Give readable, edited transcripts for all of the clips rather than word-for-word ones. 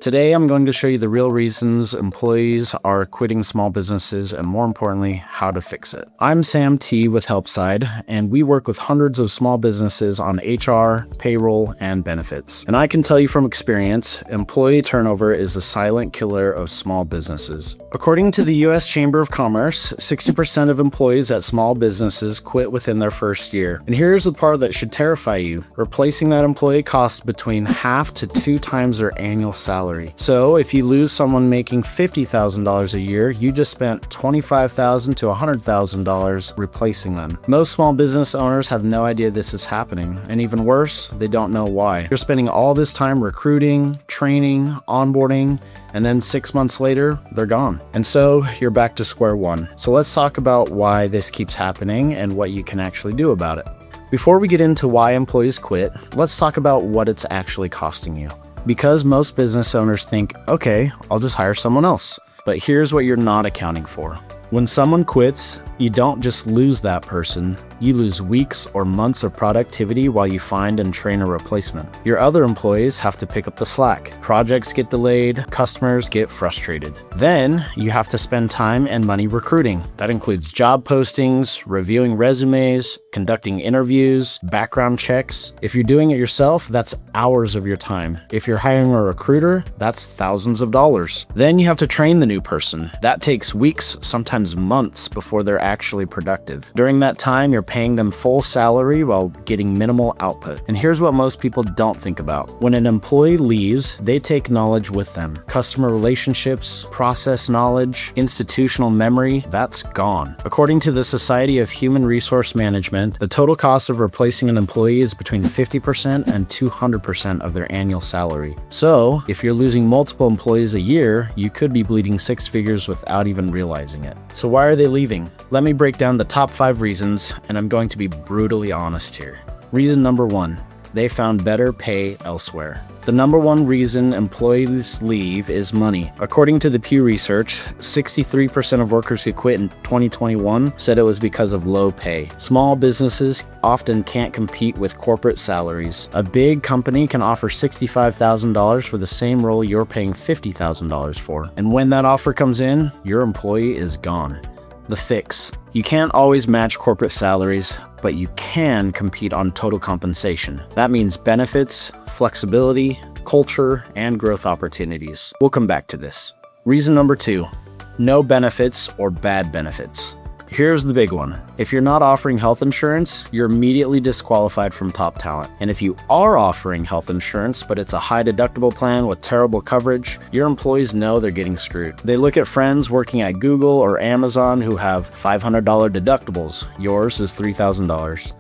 Today, I'm going to show you the real reasons employees are quitting small businesses and, more importantly, how to fix it. I'm Sam T with Helpside, and we work with hundreds of small businesses on HR, payroll, and benefits. And I can tell you from experience, employee turnover is the silent killer of small businesses. According to the U.S. Chamber of Commerce, 60% of employees at small businesses quit within their first year. And here's the part that should terrify you. Replacing that employee costs between half to 2 times their annual salary. So if you lose someone making $50,000 a year, you just spent $25,000 to $100,000 replacing them. Most small business owners have no idea this is happening, and even worse, they don't know why. You're spending all this time recruiting, training, onboarding, and then 6 months later, they're gone. And so you're back to square one. So let's talk about why this keeps happening and what you can actually do about it. Before we get into why employees quit, let's talk about what it's actually costing you. Because most business owners think, okay, I'll just hire someone else. But here's what you're not accounting for. When someone quits, you don't just lose that person, you lose weeks or months of productivity while you find and train a replacement. Your other employees have to pick up the slack. Projects get delayed, customers get frustrated. Then you have to spend time and money recruiting. That includes job postings, reviewing resumes, conducting interviews, background checks. If you're doing it yourself, that's hours of your time. If you're hiring a recruiter, that's thousands of dollars. Then you have to train the new person. That takes weeks, sometimes months before they're actually productive. During that time, you're paying them full salary while getting minimal output. And here's what most people don't think about. When an employee leaves, they take knowledge with them. Customer relationships, process knowledge, institutional memory, that's gone. According to the Society of Human Resource Management, the total cost of replacing an employee is between 50% and 200% of their annual salary. So, if you're losing multiple employees a year, you could be bleeding 6 figures without even realizing it. So why are they leaving? Let me break down the top 5 reasons, and I'm going to be brutally honest here. Reason number 1, they found better pay elsewhere. The number 1 reason employees leave is money. According to the Pew Research, 63% of workers who quit in 2021 said it was because of low pay. Small businesses often can't compete with corporate salaries. A big company can offer $65,000 for the same role you're paying $50,000 for. And when that offer comes in, your employee is gone. The fix. You can't always match corporate salaries, but you can compete on total compensation. That means benefits, flexibility, culture, and growth opportunities. We'll come back to this. Reason number 2, no benefits or bad benefits. Here's the big one. If you're not offering health insurance, you're immediately disqualified from top talent. And if you are offering health insurance, but it's a high deductible plan with terrible coverage, your employees know they're getting screwed. They look at friends working at Google or Amazon who have $500 deductibles. Yours is $3,000.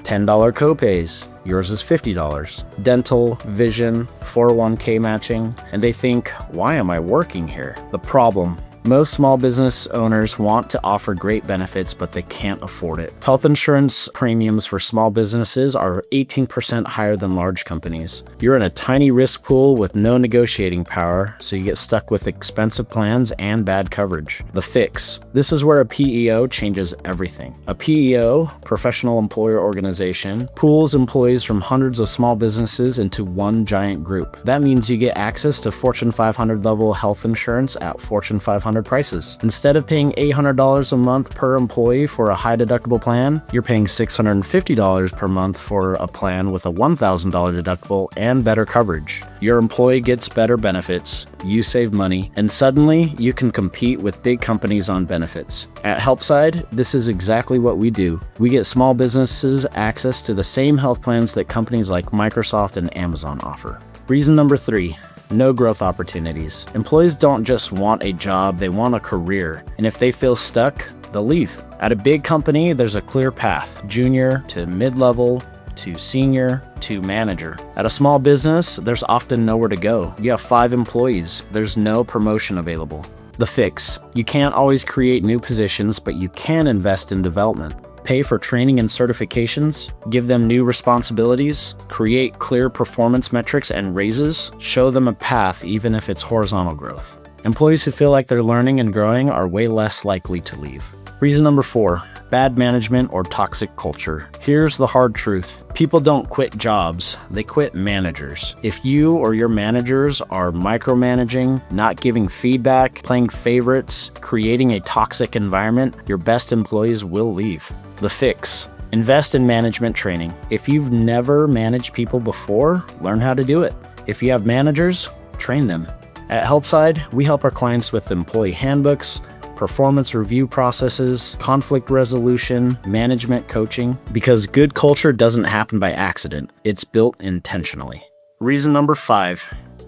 $10 copays. Yours is $50. Dental, vision, 401k matching. And they think, why am I working here? The problem. Most small business owners want to offer great benefits, but they can't afford it. Health insurance premiums for small businesses are 18% higher than large companies. You're in a tiny risk pool with no negotiating power, so you get stuck with expensive plans and bad coverage. The fix. This is where a PEO changes everything. A PEO, professional employer organization, pools employees from hundreds of small businesses into one giant group. That means you get access to Fortune 500 level health insurance at Fortune 500 prices. Instead of paying $800 a month per employee for a high deductible plan, you're paying $650 per month for a plan with a $1,000 deductible and better coverage. Your employee gets better benefits, you save money, and suddenly you can compete with big companies on benefits. At Helpside, this is exactly what we do. We get small businesses access to the same health plans that companies like Microsoft and Amazon offer. Reason number 3. No growth opportunities. Employees don't just want a job, they want a career. And if they feel stuck, they'll leave. At a big company, there's a clear path, junior to mid-level to senior to manager. At a small business, there's often nowhere to go. You have 5 employees, there's no promotion available. The fix. You can't always create new positions, but you can invest in development. Pay for training and certifications, give them new responsibilities, create clear performance metrics and raises, show them a path even if it's horizontal growth. Employees who feel like they're learning and growing are way less likely to leave. Reason number 4, bad management or toxic culture. Here's the hard truth. People don't quit jobs, they quit managers. If you or your managers are micromanaging, not giving feedback, playing favorites, creating a toxic environment, your best employees will leave. The fix: invest in management training. If you've never managed people before, learn how to do it. If you have managers, train them. At Helpside, we help our clients with employee handbooks, performance review processes, conflict resolution, management coaching, because good culture doesn't happen by accident. It's built intentionally. Reason number 5,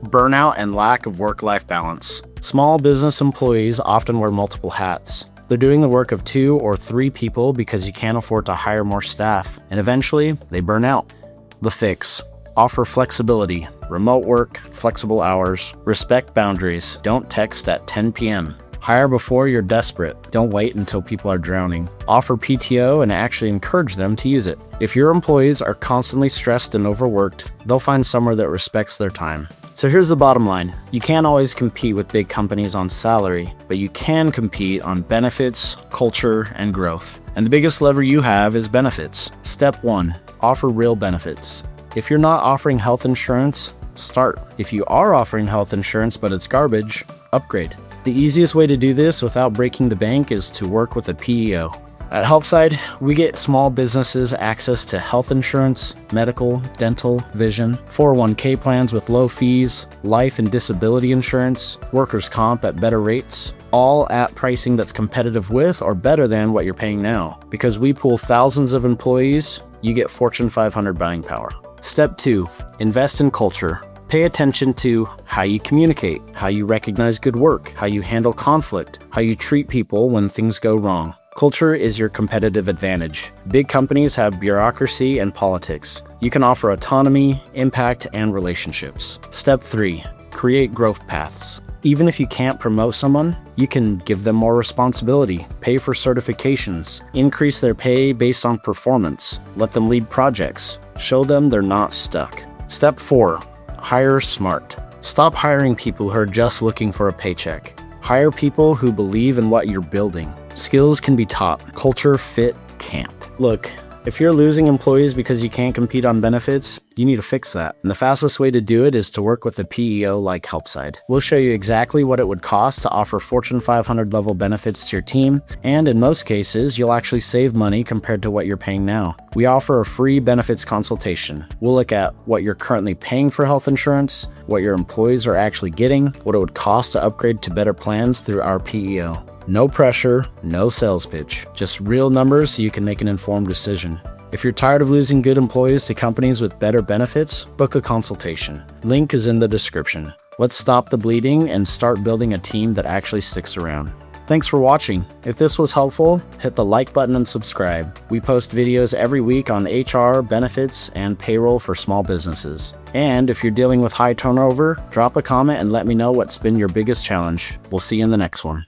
burnout and lack of work-life balance. Small business employees often wear multiple hats. They're doing the work of 2 or 3 people because you can't afford to hire more staff, and eventually they burn out. The fix: offer flexibility, remote work, flexible hours, respect boundaries, don't text at 10 p.m. Hire before you're desperate. Don't wait until people are drowning. Offer PTO and actually encourage them to use it. If your employees are constantly stressed and overworked, they'll find somewhere that respects their time. So here's the bottom line. You can't always compete with big companies on salary, but you can compete on benefits, culture, and growth. And the biggest lever you have is benefits. Step 1, offer real benefits. If you're not offering health insurance, start. If you are offering health insurance but it's garbage, upgrade. The easiest way to do this without breaking the bank is to work with a PEO. At Helpside, we get small businesses access to health insurance, medical, dental, vision, 401k plans with low fees, life and disability insurance, workers' comp at better rates, all at pricing that's competitive with or better than what you're paying now. Because we pool thousands of employees, you get Fortune 500 buying power. Step 2, invest in culture. Pay attention to how you communicate, how you recognize good work, how you handle conflict, how you treat people when things go wrong. Culture is your competitive advantage. Big companies have bureaucracy and politics. You can offer autonomy, impact, and relationships. Step 3, create growth paths. Even if you can't promote someone, you can give them more responsibility, pay for certifications, increase their pay based on performance, let them lead projects, show them they're not stuck. Step 4, hire smart. Stop hiring people who are just looking for a paycheck. Hire people who believe in what you're building. Skills can be taught. Culture fit can't. Look, if you're losing employees because you can't compete on benefits, you need to fix that. And the fastest way to do it is to work with a PEO like Helpside. We'll show you exactly what it would cost to offer Fortune 500 level benefits to your team, and in most cases, you'll actually save money compared to what you're paying now. We offer a free benefits consultation. We'll look at what you're currently paying for health insurance, what your employees are actually getting, what it would cost to upgrade to better plans through our PEO. No pressure, no sales pitch, just real numbers so you can make an informed decision. If you're tired of losing good employees to companies with better benefits, book a consultation. Link is in the description. Let's stop the bleeding and start building a team that actually sticks around. Thanks for watching. If this was helpful, hit the like button and subscribe. We post videos every week on HR, benefits, and payroll for small businesses. And if you're dealing with high turnover, drop a comment and let me know what's been your biggest challenge. We'll see you in the next one.